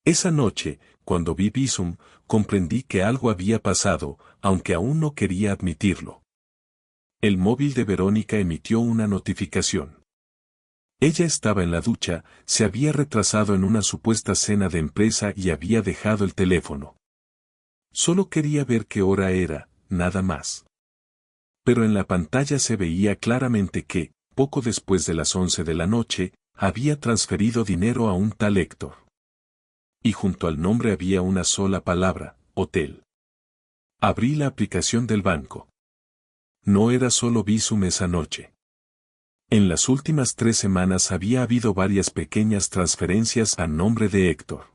Esa noche, cuando vi Bizum, comprendí que algo había pasado, aunque aún no quería admitirlo. El móvil de Verónica emitió una notificación. Ella estaba en la ducha, se había retrasado en una supuesta cena de empresa y había dejado el teléfono. Solo quería ver qué hora era, nada más. Pero en la pantalla se veía claramente que, poco después de las 11 de la noche, había transferido dinero a un tal Héctor. Y junto al nombre había una sola palabra, hotel. Abrí la aplicación del banco. No era solo Bizum esa noche. En las últimas 3 semanas había habido varias pequeñas transferencias a nombre de Héctor.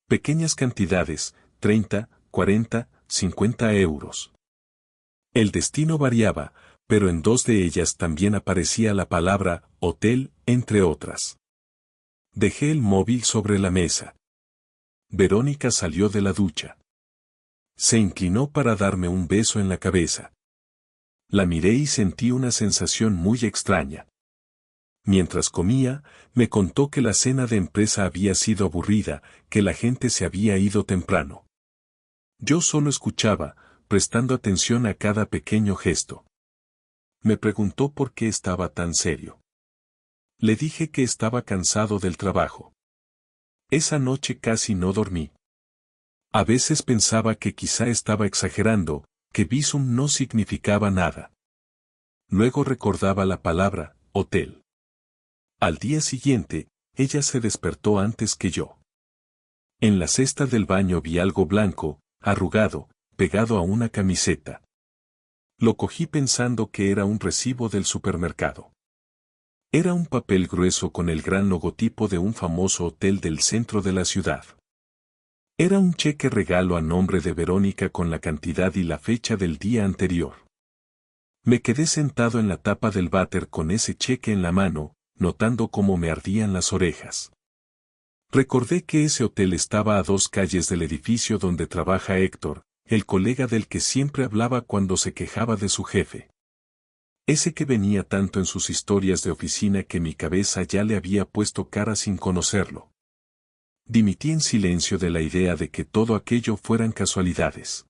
Pequeñas cantidades, 30, 40, 50 euros. El destino variaba, pero en 2 de ellas también aparecía la palabra hotel, entre otras. Dejé el móvil sobre la mesa. Verónica salió de la ducha. Se inclinó para darme un beso en la cabeza. La miré y sentí una sensación muy extraña. Mientras comía, me contó que la cena de empresa había sido aburrida, que la gente se había ido temprano. Yo solo escuchaba, prestando atención a cada pequeño gesto. Me preguntó por qué estaba tan serio. Le dije que estaba cansado del trabajo. Esa noche casi no dormí. A veces pensaba que quizá estaba exagerando, que Bizum no significaba nada. Luego recordaba la palabra, hotel. Al día siguiente, ella se despertó antes que yo. En la cesta del baño vi algo blanco, arrugado, pegado a una camiseta. Lo cogí pensando que era un recibo del supermercado. Era un papel grueso con el gran logotipo de un famoso hotel del centro de la ciudad. Era un cheque regalo a nombre de Verónica con la cantidad y la fecha del día anterior. Me quedé sentado en la tapa del váter con ese cheque en la mano, notando cómo me ardían las orejas. Recordé que ese hotel estaba a 2 calles del edificio donde trabaja Héctor, el colega del que siempre hablaba cuando se quejaba de su jefe. Ese que venía tanto en sus historias de oficina que mi cabeza ya le había puesto cara sin conocerlo. Dimití en silencio de la idea de que todo aquello fueran casualidades.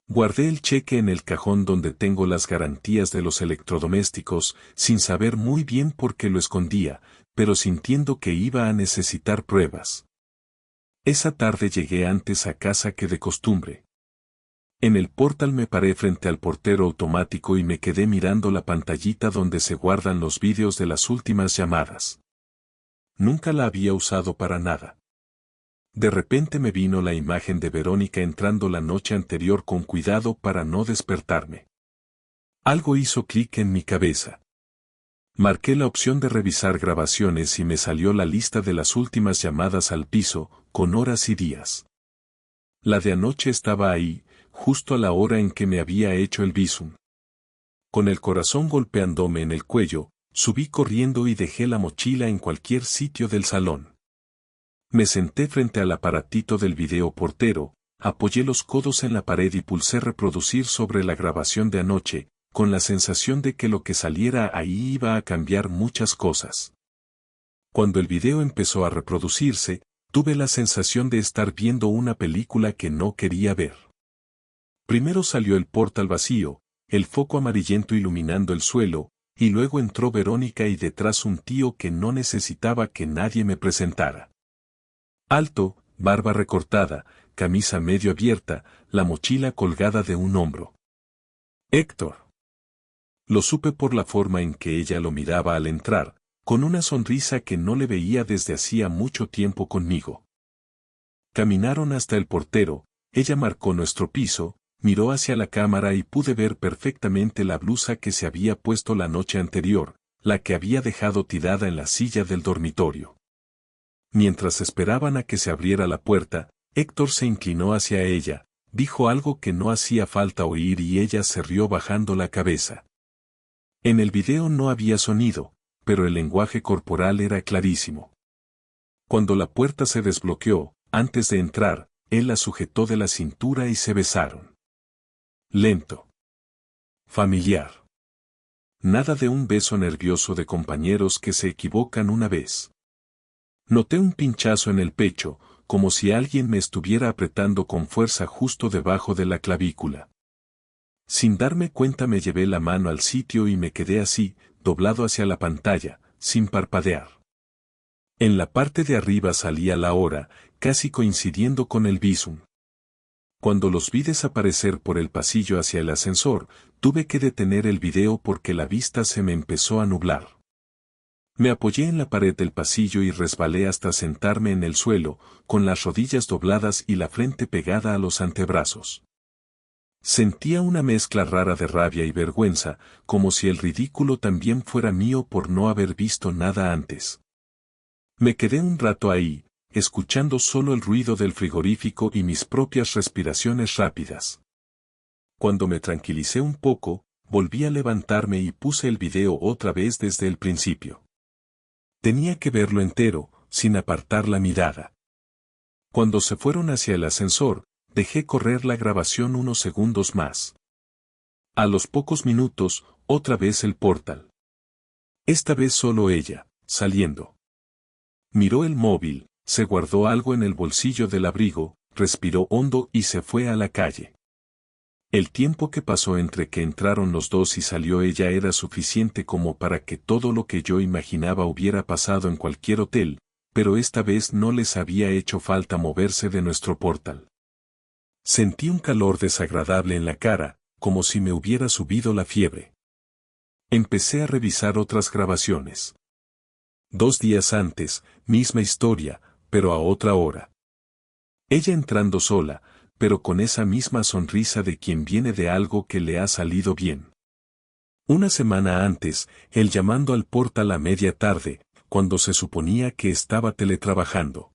Guardé el cheque en el cajón donde tengo las garantías de los electrodomésticos, sin saber muy bien por qué lo escondía, pero sintiendo que iba a necesitar pruebas. Esa tarde llegué antes a casa que de costumbre. En el portal me paré frente al portero automático y me quedé mirando la pantallita donde se guardan los vídeos de las últimas llamadas. Nunca la había usado para nada. De repente me vino la imagen de Verónica entrando la noche anterior con cuidado para no despertarme. Algo hizo clic en mi cabeza. Marqué la opción de revisar grabaciones y me salió la lista de las últimas llamadas al piso, con horas y días. La de anoche estaba ahí, justo a la hora en que me había hecho el Bizum. Con el corazón golpeándome en el cuello, subí corriendo y dejé la mochila en cualquier sitio del salón. Me senté frente al aparatito del videoportero, apoyé los codos en la pared y pulsé reproducir sobre la grabación de anoche, con la sensación de que lo que saliera ahí iba a cambiar muchas cosas. Cuando el video empezó a reproducirse, tuve la sensación de estar viendo una película que no quería ver. Primero salió el portal vacío, el foco amarillento iluminando el suelo, y luego entró Verónica y detrás un tío que no necesitaba que nadie me presentara. Alto, barba recortada, camisa medio abierta, la mochila colgada de un hombro. Héctor. Lo supe por la forma en que ella lo miraba al entrar, con una sonrisa que no le veía desde hacía mucho tiempo conmigo. Caminaron hasta el portero, ella marcó nuestro piso, miró hacia la cámara y pude ver perfectamente la blusa que se había puesto la noche anterior, la que había dejado tirada en la silla del dormitorio. Mientras esperaban a que se abriera la puerta, Héctor se inclinó hacia ella, dijo algo que no hacía falta oír y ella se rió bajando la cabeza. En el video no había sonido, pero el lenguaje corporal era clarísimo. Cuando la puerta se desbloqueó, antes de entrar, él la sujetó de la cintura y se besaron. Lento. Familiar. Nada de un beso nervioso de compañeros que se equivocan una vez. Noté un pinchazo en el pecho, como si alguien me estuviera apretando con fuerza justo debajo de la clavícula. Sin darme cuenta me llevé la mano al sitio y me quedé así, doblado hacia la pantalla, sin parpadear. En la parte de arriba salía la hora, casi coincidiendo con el Bizum. Cuando los vi desaparecer por el pasillo hacia el ascensor, tuve que detener el video porque la vista se me empezó a nublar. Me apoyé en la pared del pasillo y resbalé hasta sentarme en el suelo, con las rodillas dobladas y la frente pegada a los antebrazos. Sentía una mezcla rara de rabia y vergüenza, como si el ridículo también fuera mío por no haber visto nada antes. Me quedé un rato ahí, escuchando solo el ruido del frigorífico y mis propias respiraciones rápidas. Cuando me tranquilicé un poco, volví a levantarme y puse el video otra vez desde el principio. Tenía que verlo entero, sin apartar la mirada. Cuando se fueron hacia el ascensor, dejé correr la grabación unos segundos más. A los pocos minutos, otra vez el portal. Esta vez solo ella, saliendo. Miró el móvil, se guardó algo en el bolsillo del abrigo, respiró hondo y se fue a la calle. El tiempo que pasó entre que entraron los dos y salió ella era suficiente como para que todo lo que yo imaginaba hubiera pasado en cualquier hotel, pero esta vez no les había hecho falta moverse de nuestro portal. Sentí un calor desagradable en la cara, como si me hubiera subido la fiebre. Empecé a revisar otras grabaciones. 2 días antes, misma historia, pero a otra hora. Ella entrando sola, pero con esa misma sonrisa de quien viene de algo que le ha salido bien. Una semana antes, él llamando al portal a media tarde, cuando se suponía que estaba teletrabajando.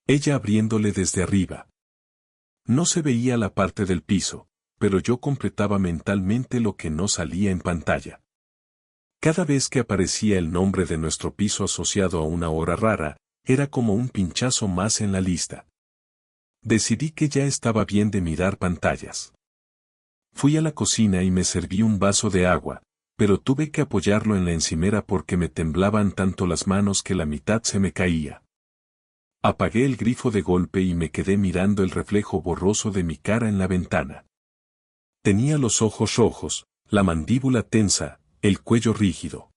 Ella abriéndole desde arriba. No se veía la parte del piso, pero yo completaba mentalmente lo que no salía en pantalla. Cada vez que aparecía el nombre de nuestro piso asociado a una hora rara, era como un pinchazo más en la lista. Decidí que ya estaba bien de mirar pantallas. Fui a la cocina y me serví un vaso de agua, pero tuve que apoyarlo en la encimera porque me temblaban tanto las manos que la mitad se me caía. Apagué el grifo de golpe y me quedé mirando el reflejo borroso de mi cara en la ventana. Tenía los ojos rojos, la mandíbula tensa, el cuello rígido.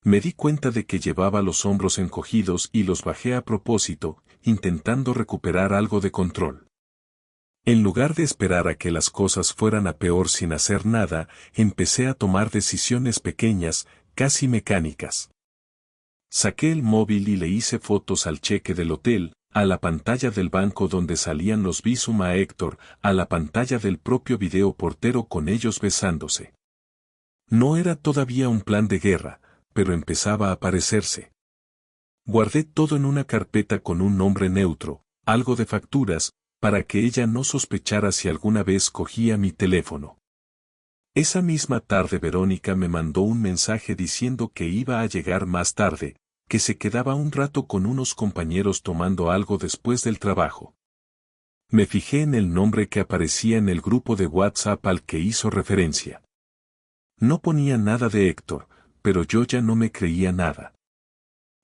Me di cuenta de que llevaba los hombros encogidos y los bajé a propósito, intentando recuperar algo de control. En lugar de esperar a que las cosas fueran a peor sin hacer nada, empecé a tomar decisiones pequeñas, casi mecánicas. Saqué el móvil y le hice fotos al cheque del hotel, a la pantalla del banco donde salían los Bizum a Héctor, a la pantalla del propio videoportero con ellos besándose. No era todavía un plan de guerra, pero empezaba a parecerse. Guardé todo en una carpeta con un nombre neutro, algo de facturas, para que ella no sospechara si alguna vez cogía mi teléfono. Esa misma tarde Verónica me mandó un mensaje diciendo que iba a llegar más tarde, que se quedaba un rato con unos compañeros tomando algo después del trabajo. Me fijé en el nombre que aparecía en el grupo de WhatsApp al que hizo referencia. No ponía nada de Héctor, pero yo ya no me creía nada.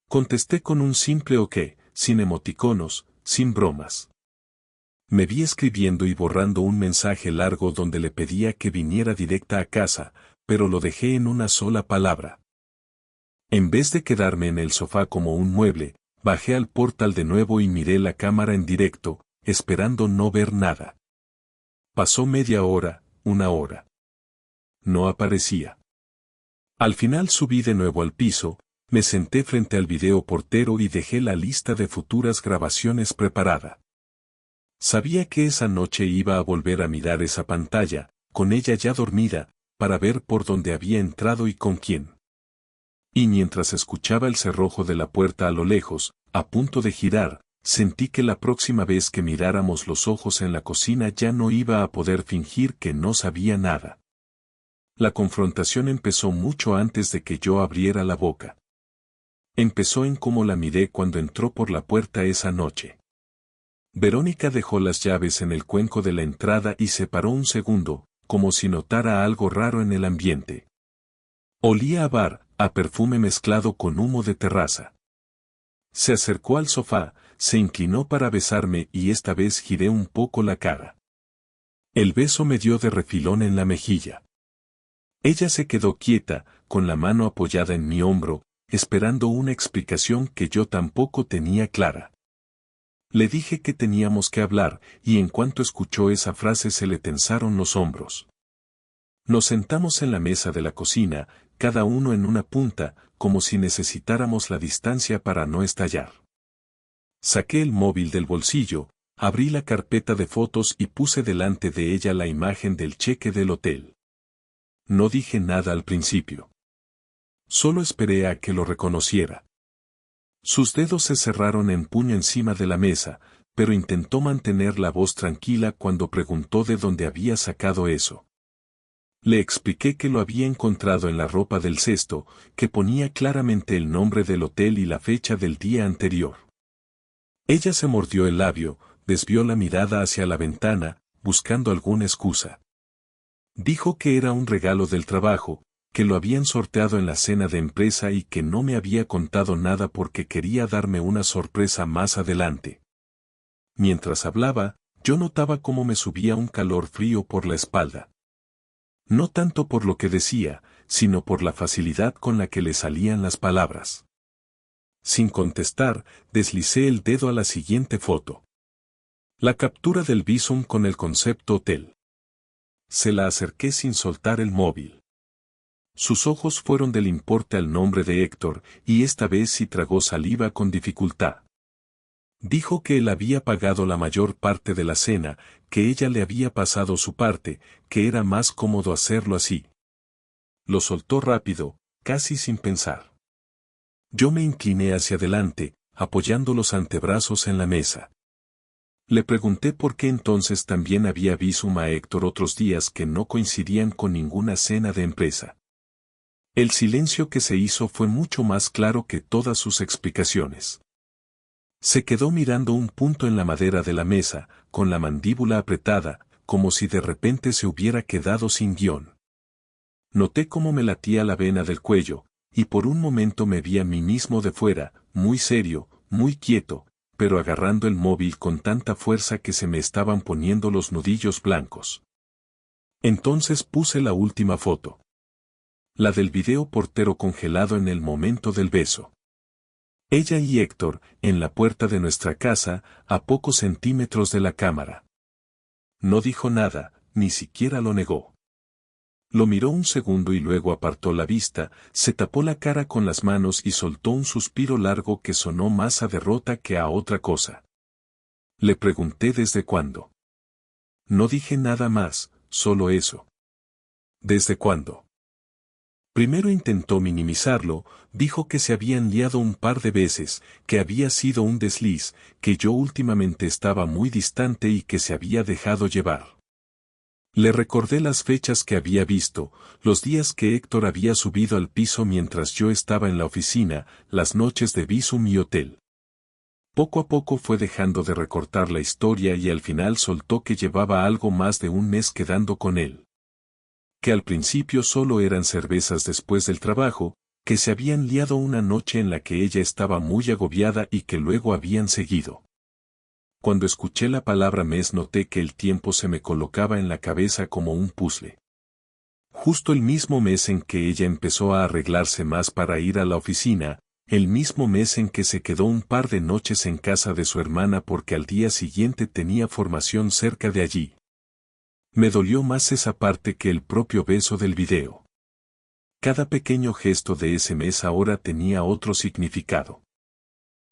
Contesté con un simple ok, sin emoticonos, sin bromas. Me vi escribiendo y borrando un mensaje largo donde le pedía que viniera directa a casa, pero lo dejé en una sola palabra. En vez de quedarme en el sofá como un mueble, bajé al portal de nuevo y miré la cámara en directo, esperando no ver nada. Pasó media hora, 1 hora. No aparecía. Al final subí de nuevo al piso, me senté frente al videoportero y dejé la lista de futuras grabaciones preparada. Sabía que esa noche iba a volver a mirar esa pantalla, con ella ya dormida, para ver por dónde había entrado y con quién. Y mientras escuchaba el cerrojo de la puerta a lo lejos, a punto de girar, sentí que la próxima vez que miráramos los ojos en la cocina ya no iba a poder fingir que no sabía nada. La confrontación empezó mucho antes de que yo abriera la boca. Empezó en cómo la miré cuando entró por la puerta esa noche. Verónica dejó las llaves en el cuenco de la entrada y se paró un segundo, como si notara algo raro en el ambiente. Olía a bar, a perfume mezclado con humo de terraza. Se acercó al sofá, se inclinó para besarme y esta vez giré un poco la cara. El beso me dio de refilón en la mejilla. Ella se quedó quieta, con la mano apoyada en mi hombro, esperando una explicación que yo tampoco tenía clara. Le dije que teníamos que hablar, y en cuanto escuchó esa frase se le tensaron los hombros. Nos sentamos en la mesa de la cocina, cada uno en una punta, como si necesitáramos la distancia para no estallar. Saqué el móvil del bolsillo, abrí la carpeta de fotos y puse delante de ella la imagen del cheque del hotel. No dije nada al principio. Solo esperé a que lo reconociera. Sus dedos se cerraron en puño encima de la mesa, pero intentó mantener la voz tranquila cuando preguntó de dónde había sacado eso. Le expliqué que lo había encontrado en la ropa del cesto, que ponía claramente el nombre del hotel y la fecha del día anterior. Ella se mordió el labio, desvió la mirada hacia la ventana, buscando alguna excusa. Dijo que era un regalo del trabajo, que lo habían sorteado en la cena de empresa y que no me había contado nada porque quería darme una sorpresa más adelante. Mientras hablaba, yo notaba cómo me subía un calor frío por la espalda. No tanto por lo que decía, sino por la facilidad con la que le salían las palabras. Sin contestar, deslicé el dedo a la siguiente foto. La captura del visum con el concepto hotel. Se la acerqué sin soltar el móvil. Sus ojos fueron del importe al nombre de Héctor, y esta vez sí tragó saliva con dificultad. Dijo que él había pagado la mayor parte de la cena, que ella le había pasado su parte, que era más cómodo hacerlo así. Lo soltó rápido, casi sin pensar. Yo me incliné hacia adelante, apoyando los antebrazos en la mesa. Le pregunté por qué entonces también había visum a Héctor otros días que no coincidían con ninguna cena de empresa. El silencio que se hizo fue mucho más claro que todas sus explicaciones. Se quedó mirando un punto en la madera de la mesa, con la mandíbula apretada, como si de repente se hubiera quedado sin guión. Noté cómo me latía la vena del cuello, y por un momento me vi a mí mismo de fuera, muy serio, muy quieto, pero agarrando el móvil con tanta fuerza que se me estaban poniendo los nudillos blancos. Entonces puse la última foto. La del video portero congelado en el momento del beso. Ella y Héctor, en la puerta de nuestra casa, a pocos centímetros de la cámara. No dijo nada, ni siquiera lo negó. Lo miró un segundo y luego apartó la vista, se tapó la cara con las manos y soltó un suspiro largo que sonó más a derrota que a otra cosa. Le pregunté desde cuándo. No dije nada más, solo eso. ¿Desde cuándo? Primero intentó minimizarlo, dijo que se habían liado un par de veces, que había sido un desliz, que yo últimamente estaba muy distante y que se había dejado llevar. Le recordé las fechas que había visto, los días que Héctor había subido al piso mientras yo estaba en la oficina, las noches de visum y hotel. Poco a poco fue dejando de recortar la historia y al final soltó que llevaba algo más de un mes quedando con él. Que al principio solo eran cervezas después del trabajo, que se habían liado una noche en la que ella estaba muy agobiada y que luego habían seguido. Cuando escuché la palabra mes noté que el tiempo se me colocaba en la cabeza como un puzzle. Justo el mismo mes en que ella empezó a arreglarse más para ir a la oficina, el mismo mes en que se quedó un par de noches en casa de su hermana porque al día siguiente tenía formación cerca de allí. Me dolió más esa parte que el propio beso del video. Cada pequeño gesto de ese mes ahora tenía otro significado.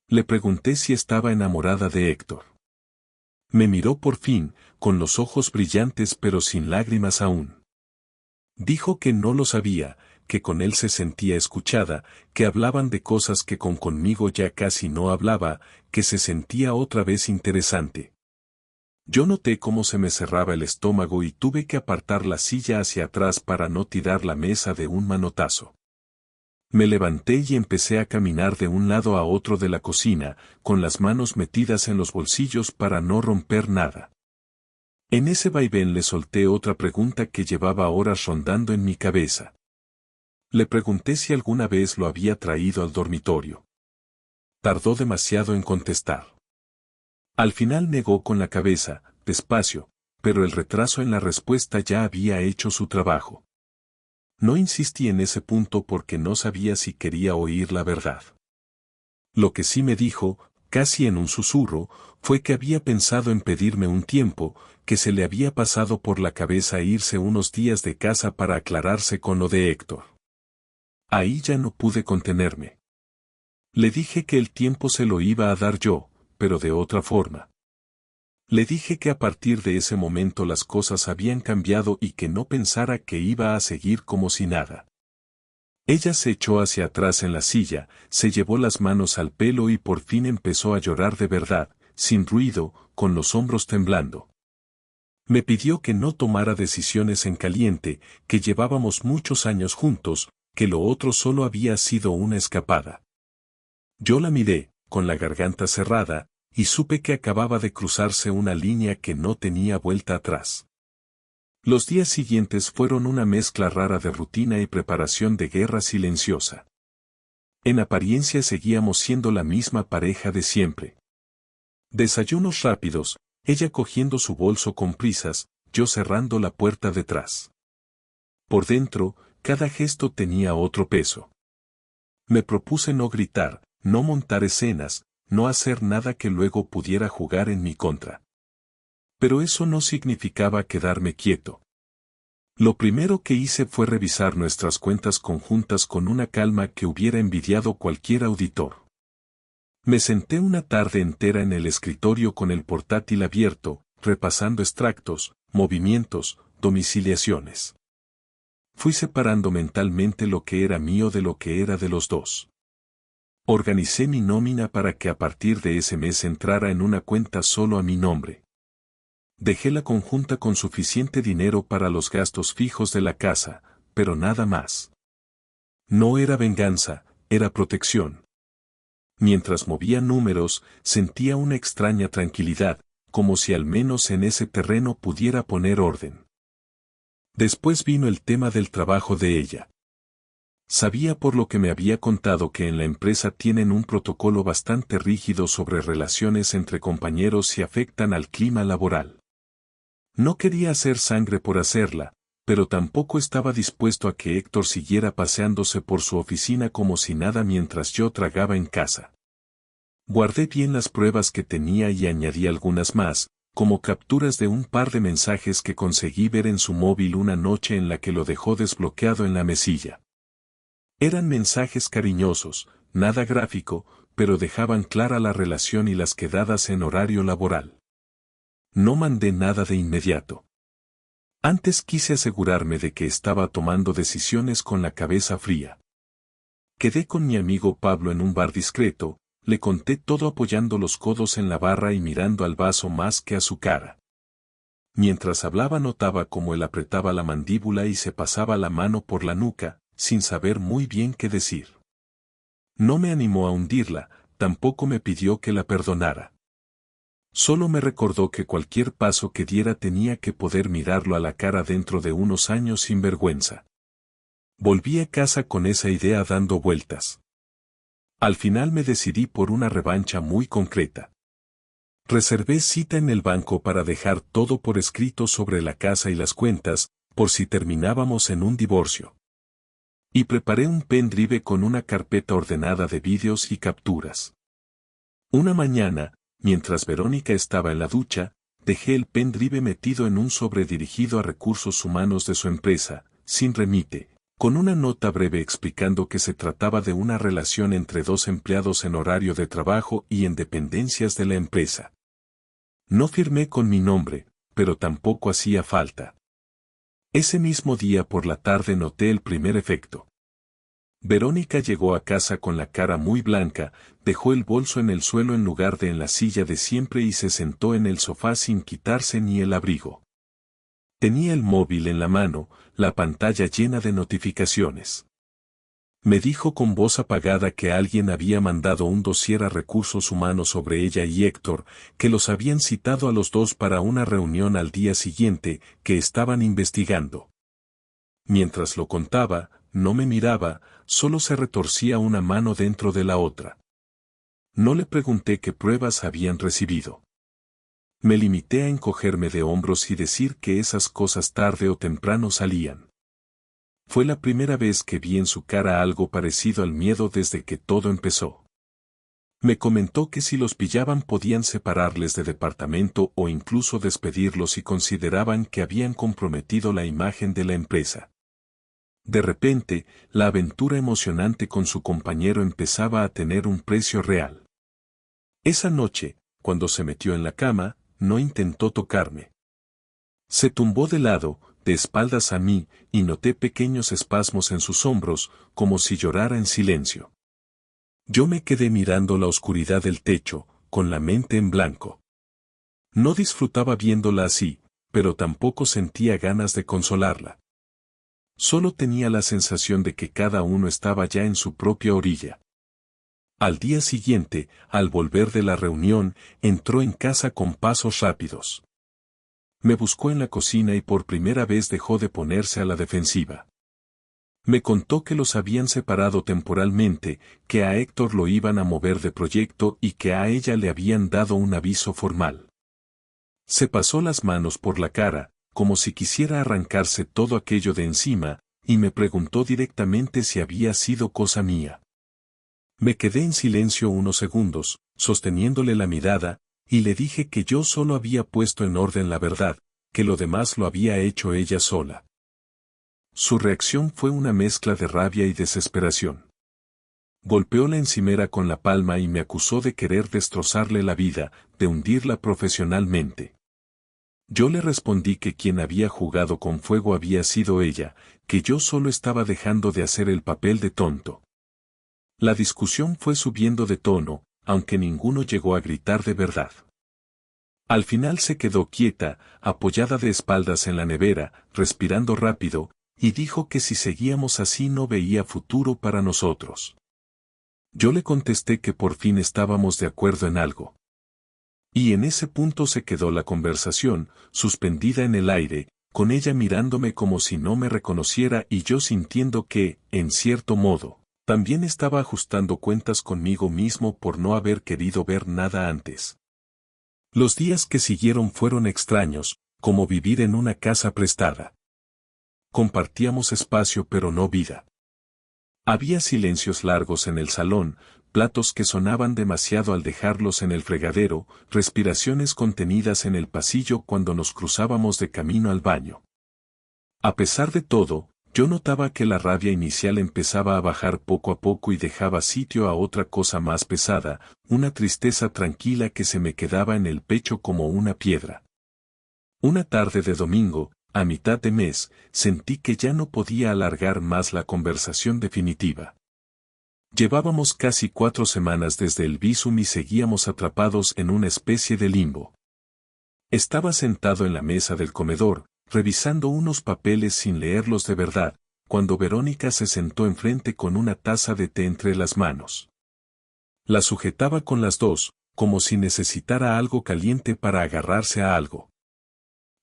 Le pregunté si estaba enamorada de Héctor. Me miró por fin, con los ojos brillantes pero sin lágrimas aún. Dijo que no lo sabía, que con él se sentía escuchada, que hablaban de cosas que conmigo ya casi no hablaba, que se sentía otra vez interesante. Yo noté cómo se me cerraba el estómago y tuve que apartar la silla hacia atrás para no tirar la mesa de un manotazo. Me levanté y empecé a caminar de un lado a otro de la cocina, con las manos metidas en los bolsillos para no romper nada. En ese vaivén le solté otra pregunta que llevaba horas rondando en mi cabeza. Le pregunté si alguna vez lo había traído al dormitorio. Tardó demasiado en contestar. Al final negó con la cabeza, despacio, pero el retraso en la respuesta ya había hecho su trabajo. No insistí en ese punto porque no sabía si quería oír la verdad. Lo que sí me dijo, casi en un susurro, fue que había pensado en pedirme un tiempo, que se le había pasado por la cabeza irse unos días de casa para aclararse con lo de Héctor. Ahí ya no pude contenerme. Le dije que el tiempo se lo iba a dar yo, pero de otra forma. Le dije que a partir de ese momento las cosas habían cambiado y que no pensara que iba a seguir como si nada. Ella se echó hacia atrás en la silla, se llevó las manos al pelo y por fin empezó a llorar de verdad, sin ruido, con los hombros temblando. Me pidió que no tomara decisiones en caliente, que llevábamos muchos años juntos, que lo otro solo había sido una escapada. Yo la miré, con la garganta cerrada, y supe que acababa de cruzarse una línea que no tenía vuelta atrás. Los días siguientes fueron una mezcla rara de rutina y preparación de guerra silenciosa. En apariencia seguíamos siendo la misma pareja de siempre. Desayunos rápidos, ella cogiendo su bolso con prisas, yo cerrando la puerta detrás. Por dentro, cada gesto tenía otro peso. Me propuse no gritar, no montar escenas, no hacer nada que luego pudiera jugar en mi contra. Pero eso no significaba quedarme quieto. Lo primero que hice fue revisar nuestras cuentas conjuntas con una calma que hubiera envidiado cualquier auditor. Me senté una tarde entera en el escritorio con el portátil abierto, repasando extractos, movimientos, domiciliaciones. Fui separando mentalmente lo que era mío de lo que era de los dos. Organicé mi nómina para que a partir de ese mes entrara en una cuenta solo a mi nombre. Dejé la conjunta con suficiente dinero para los gastos fijos de la casa, pero nada más. No era venganza, era protección. Mientras movía números, sentía una extraña tranquilidad, como si al menos en ese terreno pudiera poner orden. Después vino el tema del trabajo de ella. Sabía por lo que me había contado que en la empresa tienen un protocolo bastante rígido sobre relaciones entre compañeros y afectan al clima laboral. No quería hacer sangre por hacerla, pero tampoco estaba dispuesto a que Héctor siguiera paseándose por su oficina como si nada mientras yo tragaba en casa. Guardé bien las pruebas que tenía y añadí algunas más, como capturas de un par de mensajes que conseguí ver en su móvil una noche en la que lo dejó desbloqueado en la mesilla. Eran mensajes cariñosos, nada gráfico, pero dejaban clara la relación y las quedadas en horario laboral. No mandé nada de inmediato. Antes quise asegurarme de que estaba tomando decisiones con la cabeza fría. Quedé con mi amigo Pablo en un bar discreto, le conté todo apoyando los codos en la barra y mirando al vaso más que a su cara. Mientras hablaba notaba cómo él apretaba la mandíbula y se pasaba la mano por la nuca, sin saber muy bien qué decir. No me animó a hundirla, tampoco me pidió que la perdonara. Solo me recordó que cualquier paso que diera tenía que poder mirarlo a la cara dentro de unos años sin vergüenza. Volví a casa con esa idea dando vueltas. Al final me decidí por una revancha muy concreta. Reservé cita en el banco para dejar todo por escrito sobre la casa y las cuentas, por si terminábamos en un divorcio. Y preparé un pendrive con una carpeta ordenada de vídeos y capturas. Una mañana, mientras Verónica estaba en la ducha, dejé el pendrive metido en un sobre dirigido a recursos humanos de su empresa, sin remite, con una nota breve explicando que se trataba de una relación entre dos empleados en horario de trabajo y en dependencias de la empresa. No firmé con mi nombre, pero tampoco hacía falta. Ese mismo día por la tarde noté el primer efecto. Verónica llegó a casa con la cara muy blanca, dejó el bolso en el suelo en lugar de en la silla de siempre y se sentó en el sofá sin quitarse ni el abrigo. Tenía el móvil en la mano, la pantalla llena de notificaciones. Me dijo con voz apagada que alguien había mandado un dossier a recursos humanos sobre ella y Héctor, que los habían citado a los dos para una reunión al día siguiente, que estaban investigando. Mientras lo contaba, no me miraba, solo se retorcía una mano dentro de la otra. No le pregunté qué pruebas habían recibido. Me limité a encogerme de hombros y decir que esas cosas tarde o temprano salían. Fue la primera vez que vi en su cara algo parecido al miedo desde que todo empezó. Me comentó que si los pillaban podían separarles de departamento o incluso despedirlos si consideraban que habían comprometido la imagen de la empresa. De repente, la aventura emocionante con su compañero empezaba a tener un precio real. Esa noche, cuando se metió en la cama, no intentó tocarme. Se tumbó de lado, de espaldas a mí, y noté pequeños espasmos en sus hombros, como si llorara en silencio. Yo me quedé mirando la oscuridad del techo, con la mente en blanco. No disfrutaba viéndola así, pero tampoco sentía ganas de consolarla. Solo tenía la sensación de que cada uno estaba ya en su propia orilla. Al día siguiente, al volver de la reunión, entró en casa con pasos rápidos. Me buscó en la cocina y por primera vez dejó de ponerse a la defensiva. Me contó que los habían separado temporalmente, que a Héctor lo iban a mover de proyecto y que a ella le habían dado un aviso formal. Se pasó las manos por la cara, como si quisiera arrancarse todo aquello de encima, y me preguntó directamente si había sido cosa mía. Me quedé en silencio unos segundos, sosteniéndole la mirada, y le dije que yo solo había puesto en orden la verdad, que lo demás lo había hecho ella sola. Su reacción fue una mezcla de rabia y desesperación. Golpeó la encimera con la palma y me acusó de querer destrozarle la vida, de hundirla profesionalmente. Yo le respondí que quien había jugado con fuego había sido ella, que yo solo estaba dejando de hacer el papel de tonto. La discusión fue subiendo de tono, aunque ninguno llegó a gritar de verdad. Al final se quedó quieta, apoyada de espaldas en la nevera, respirando rápido, y dijo que si seguíamos así no veía futuro para nosotros. Yo le contesté que por fin estábamos de acuerdo en algo. Y en ese punto se quedó la conversación, suspendida en el aire, con ella mirándome como si no me reconociera y yo sintiendo que, en cierto modo, también estaba ajustando cuentas conmigo mismo por no haber querido ver nada antes. Los días que siguieron fueron extraños, como vivir en una casa prestada. Compartíamos espacio pero no vida. Había silencios largos en el salón, platos que sonaban demasiado al dejarlos en el fregadero, respiraciones contenidas en el pasillo cuando nos cruzábamos de camino al baño. A pesar de todo, yo notaba que la rabia inicial empezaba a bajar poco a poco y dejaba sitio a otra cosa más pesada, una tristeza tranquila que se me quedaba en el pecho como una piedra. Una tarde de domingo, a mitad de mes, sentí que ya no podía alargar más la conversación definitiva. Llevábamos casi 4 semanas desde el visum y seguíamos atrapados en una especie de limbo. Estaba sentado en la mesa del comedor, revisando unos papeles sin leerlos de verdad, cuando Verónica se sentó enfrente con una taza de té entre las manos. La sujetaba con las dos, como si necesitara algo caliente para agarrarse a algo.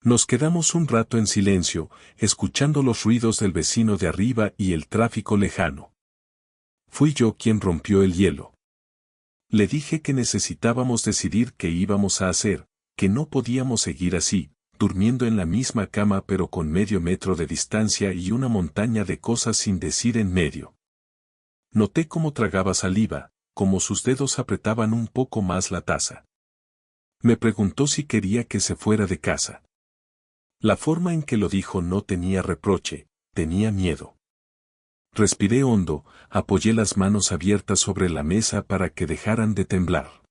Nos quedamos un rato en silencio, escuchando los ruidos del vecino de arriba y el tráfico lejano. Fui yo quien rompió el hielo. Le dije que necesitábamos decidir qué íbamos a hacer, que no podíamos seguir así, durmiendo en la misma cama pero con medio metro de distancia y una montaña de cosas sin decir en medio. Noté cómo tragaba saliva, cómo sus dedos apretaban un poco más la taza. Me preguntó si quería que se fuera de casa. La forma en que lo dijo no tenía reproche, tenía miedo. Respiré hondo, apoyé las manos abiertas sobre la mesa para que dejaran de temblar.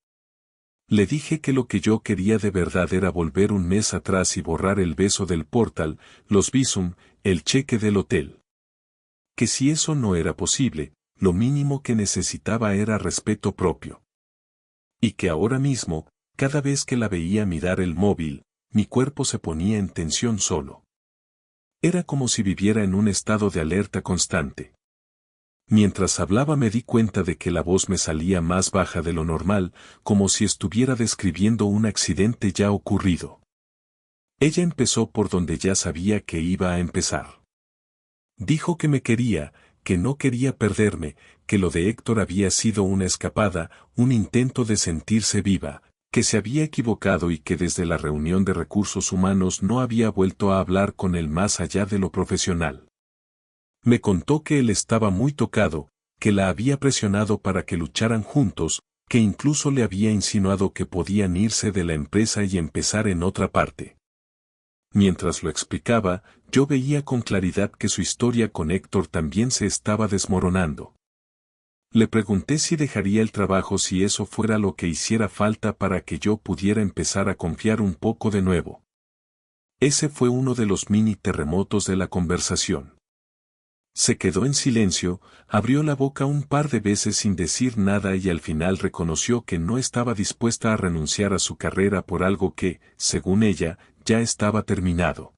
Le dije que lo que yo quería de verdad era volver un mes atrás y borrar el beso del portal, los visum, el cheque del hotel. Que si eso no era posible, lo mínimo que necesitaba era respeto propio. Y que ahora mismo, cada vez que la veía mirar el móvil, mi cuerpo se ponía en tensión solo. Era como si viviera en un estado de alerta constante. Mientras hablaba me di cuenta de que la voz me salía más baja de lo normal, como si estuviera describiendo un accidente ya ocurrido. Ella empezó por donde ya sabía que iba a empezar. Dijo que me quería, que no quería perderme, que lo de Héctor había sido una escapada, un intento de sentirse viva, Que se había equivocado y que desde la reunión de recursos humanos no había vuelto a hablar con él más allá de lo profesional. Me contó que él estaba muy tocado, que la había presionado para que lucharan juntos, que incluso le había insinuado que podían irse de la empresa y empezar en otra parte. Mientras lo explicaba, yo veía con claridad que su historia con Héctor también se estaba desmoronando. Le pregunté si dejaría el trabajo si eso fuera lo que hiciera falta para que yo pudiera empezar a confiar un poco de nuevo. Ese fue uno de los mini terremotos de la conversación. Se quedó en silencio, abrió la boca un par de veces sin decir nada y al final reconoció que no estaba dispuesta a renunciar a su carrera por algo que, según ella, ya estaba terminado.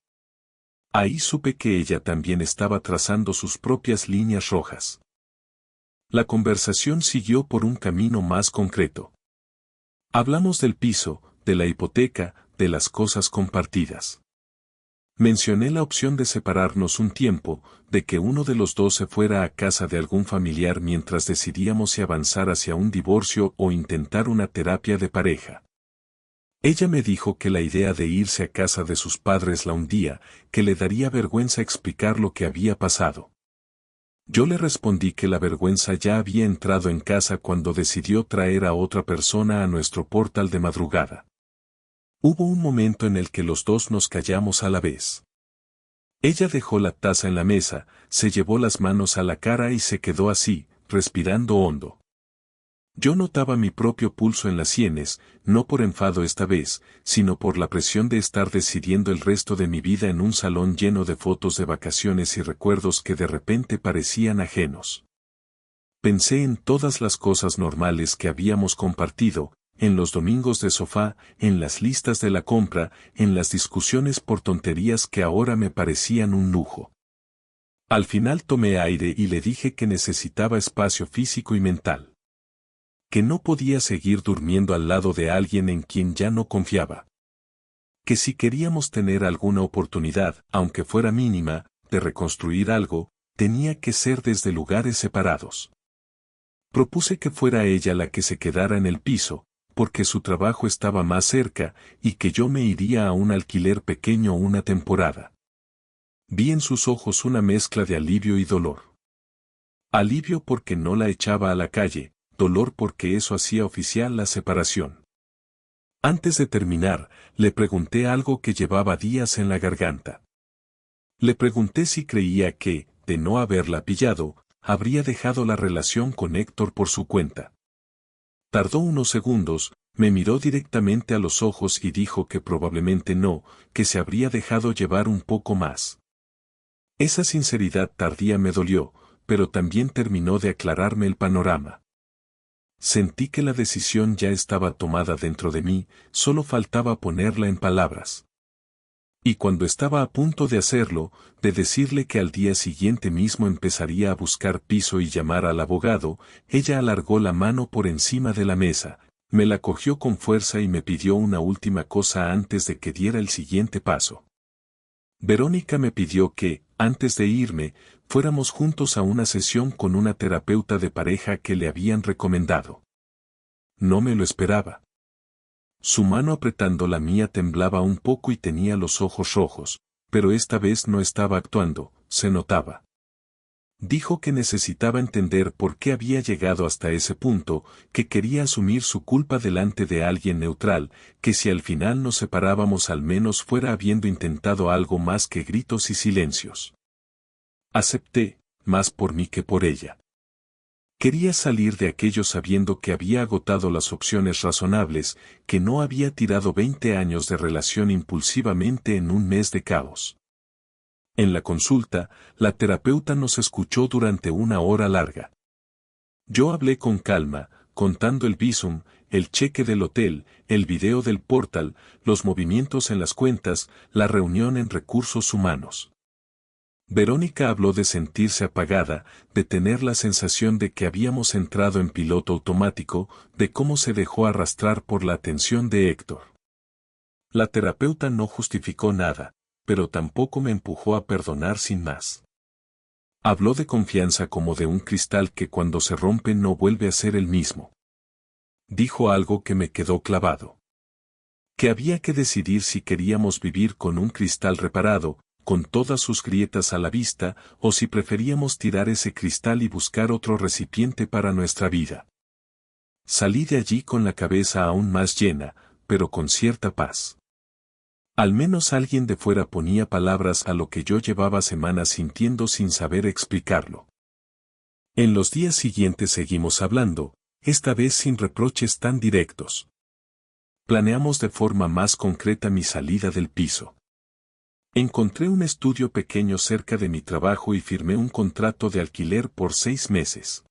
Ahí supe que ella también estaba trazando sus propias líneas rojas. La conversación siguió por un camino más concreto. Hablamos del piso, de la hipoteca, de las cosas compartidas. Mencioné la opción de separarnos un tiempo, de que uno de los dos se fuera a casa de algún familiar mientras decidíamos si avanzar hacia un divorcio o intentar una terapia de pareja. Ella me dijo que la idea de irse a casa de sus padres la hundía, que le daría vergüenza explicar lo que había pasado. Yo le respondí que la vergüenza ya había entrado en casa cuando decidió traer a otra persona a nuestro portal de madrugada. Hubo un momento en el que los dos nos callamos a la vez. Ella dejó la taza en la mesa, se llevó las manos a la cara y se quedó así, respirando hondo. Yo notaba mi propio pulso en las sienes, no por enfado esta vez, sino por la presión de estar decidiendo el resto de mi vida en un salón lleno de fotos de vacaciones y recuerdos que de repente parecían ajenos. Pensé en todas las cosas normales que habíamos compartido, en los domingos de sofá, en las listas de la compra, en las discusiones por tonterías que ahora me parecían un lujo. Al final tomé aire y le dije que necesitaba espacio físico y mental. Que no podía seguir durmiendo al lado de alguien en quien ya no confiaba. Que si queríamos tener alguna oportunidad, aunque fuera mínima, de reconstruir algo, tenía que ser desde lugares separados. Propuse que fuera ella la que se quedara en el piso, porque su trabajo estaba más cerca, y que yo me iría a un alquiler pequeño una temporada. Vi en sus ojos una mezcla de alivio y dolor. Alivio porque no la echaba a la calle, dolor porque eso hacía oficial la separación. Antes de terminar, le pregunté algo que llevaba días en la garganta. Le pregunté si creía que, de no haberla pillado, habría dejado la relación con Héctor por su cuenta. Tardó unos segundos, me miró directamente a los ojos y dijo que probablemente no, que se habría dejado llevar un poco más. Esa sinceridad tardía me dolió, pero también terminó de aclararme el panorama. Sentí que la decisión ya estaba tomada dentro de mí, solo faltaba ponerla en palabras. Y cuando estaba a punto de hacerlo, de decirle que al día siguiente mismo empezaría a buscar piso y llamar al abogado, ella alargó la mano por encima de la mesa, me la cogió con fuerza y me pidió una última cosa antes de que diera el siguiente paso. Verónica me pidió que, antes de irme, fuéramos juntos a una sesión con una terapeuta de pareja que le habían recomendado. No me lo esperaba. Su mano apretando la mía temblaba un poco y tenía los ojos rojos, pero esta vez no estaba actuando, se notaba. Dijo que necesitaba entender por qué había llegado hasta ese punto, que quería asumir su culpa delante de alguien neutral, que si al final nos separábamos al menos fuera habiendo intentado algo más que gritos y silencios. Acepté, más por mí que por ella. Quería salir de aquello sabiendo que había agotado las opciones razonables, que no había tirado 20 años de relación impulsivamente en un mes de caos. En la consulta, la terapeuta nos escuchó durante una hora larga. Yo hablé con calma, contando el visum, el cheque del hotel, el video del portal, los movimientos en las cuentas, la reunión en recursos humanos. Verónica habló de sentirse apagada, de tener la sensación de que habíamos entrado en piloto automático, de cómo se dejó arrastrar por la atención de Héctor. La terapeuta no justificó nada, pero tampoco me empujó a perdonar sin más. Habló de confianza como de un cristal que cuando se rompe no vuelve a ser el mismo. Dijo algo que me quedó clavado. Que había que decidir si queríamos vivir con un cristal reparado, con todas sus grietas a la vista, o si preferíamos tirar ese cristal y buscar otro recipiente para nuestra vida. Salí de allí con la cabeza aún más llena, pero con cierta paz. Al menos alguien de fuera ponía palabras a lo que yo llevaba semanas sintiendo sin saber explicarlo. En los días siguientes seguimos hablando, esta vez sin reproches tan directos. Planeamos de forma más concreta mi salida del piso. Encontré un estudio pequeño cerca de mi trabajo y firmé un contrato de alquiler por 6 meses.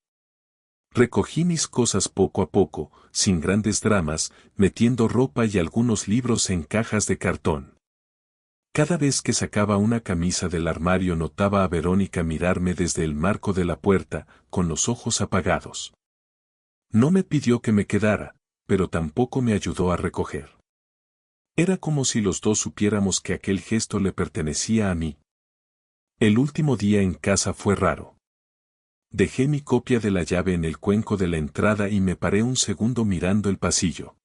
Recogí mis cosas poco a poco, sin grandes dramas, metiendo ropa y algunos libros en cajas de cartón. Cada vez que sacaba una camisa del armario notaba a Verónica mirarme desde el marco de la puerta, con los ojos apagados. No me pidió que me quedara, pero tampoco me ayudó a recoger. Era como si los dos supiéramos que aquel gesto le pertenecía a mí. El último día en casa fue raro. Dejé mi copia de la llave en el cuenco de la entrada y me paré un segundo mirando el pasillo.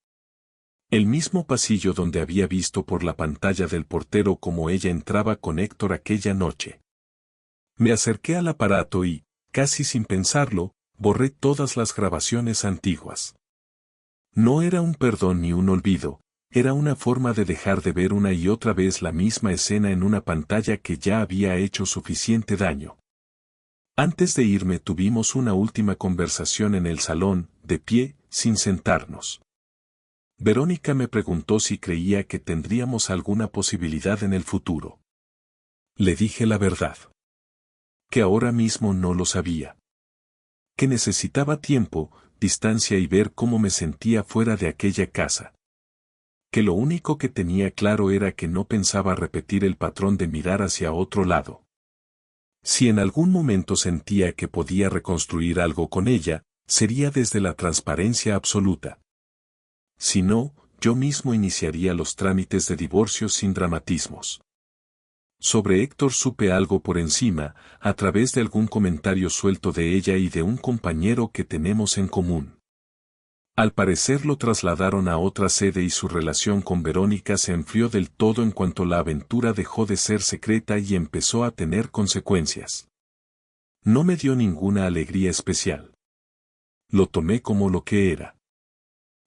El mismo pasillo donde había visto por la pantalla del portero cómo ella entraba con Héctor aquella noche. Me acerqué al aparato y, casi sin pensarlo, borré todas las grabaciones antiguas. No era un perdón ni un olvido, era una forma de dejar de ver una y otra vez la misma escena en una pantalla que ya había hecho suficiente daño. Antes de irme tuvimos una última conversación en el salón, de pie, sin sentarnos. Verónica me preguntó si creía que tendríamos alguna posibilidad en el futuro. Le dije la verdad. Que ahora mismo no lo sabía. Que necesitaba tiempo, distancia y ver cómo me sentía fuera de aquella casa. Que lo único que tenía claro era que no pensaba repetir el patrón de mirar hacia otro lado. Si en algún momento sentía que podía reconstruir algo con ella, sería desde la transparencia absoluta. Si no, yo mismo iniciaría los trámites de divorcio sin dramatismos. Sobre Héctor supe algo por encima, a través de algún comentario suelto de ella y de un compañero que tenemos en común. Al parecer lo trasladaron a otra sede y su relación con Verónica se enfrió del todo en cuanto la aventura dejó de ser secreta y empezó a tener consecuencias. No me dio ninguna alegría especial. Lo tomé como lo que era.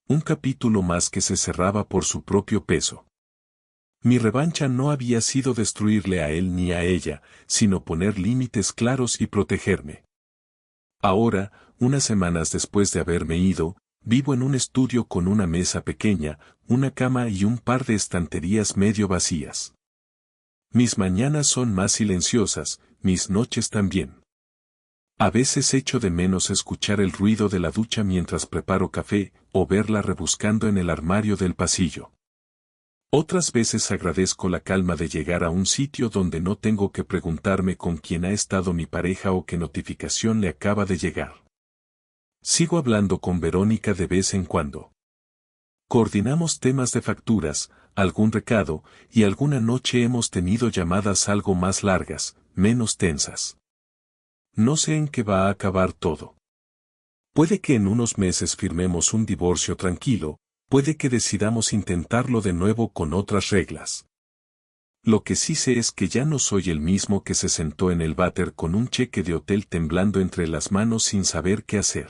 Un capítulo más que se cerraba por su propio peso. Mi revancha no había sido destruirle a él ni a ella, sino poner límites claros y protegerme. Ahora, unas semanas después de haberme ido, vivo en un estudio con una mesa pequeña, una cama y un par de estanterías medio vacías. Mis mañanas son más silenciosas, mis noches también. A veces echo de menos escuchar el ruido de la ducha mientras preparo café, o verla rebuscando en el armario del pasillo. Otras veces agradezco la calma de llegar a un sitio donde no tengo que preguntarme con quién ha estado mi pareja o qué notificación le acaba de llegar. Sigo hablando con Verónica de vez en cuando. Coordinamos temas de facturas, algún recado, y alguna noche hemos tenido llamadas algo más largas, menos tensas. No sé en qué va a acabar todo. Puede que en unos meses firmemos un divorcio tranquilo, puede que decidamos intentarlo de nuevo con otras reglas. Lo que sí sé es que ya no soy el mismo que se sentó en el váter con un cheque de hotel temblando entre las manos sin saber qué hacer.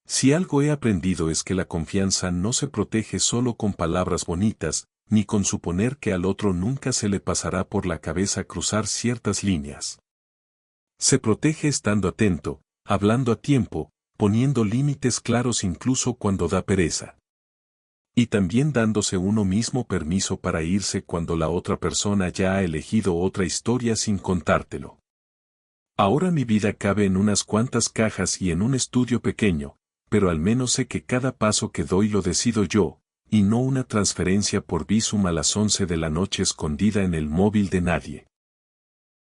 Si algo he aprendido es que la confianza no se protege solo con palabras bonitas, ni con suponer que al otro nunca se le pasará por la cabeza cruzar ciertas líneas. Se protege estando atento, hablando a tiempo, poniendo límites claros incluso cuando da pereza. Y también dándose uno mismo permiso para irse cuando la otra persona ya ha elegido otra historia sin contártelo. Ahora mi vida cabe en unas cuantas cajas y en un estudio pequeño, pero al menos sé que cada paso que doy lo decido yo, y no una transferencia por Bizum a las 11 de la noche escondida en el móvil de nadie.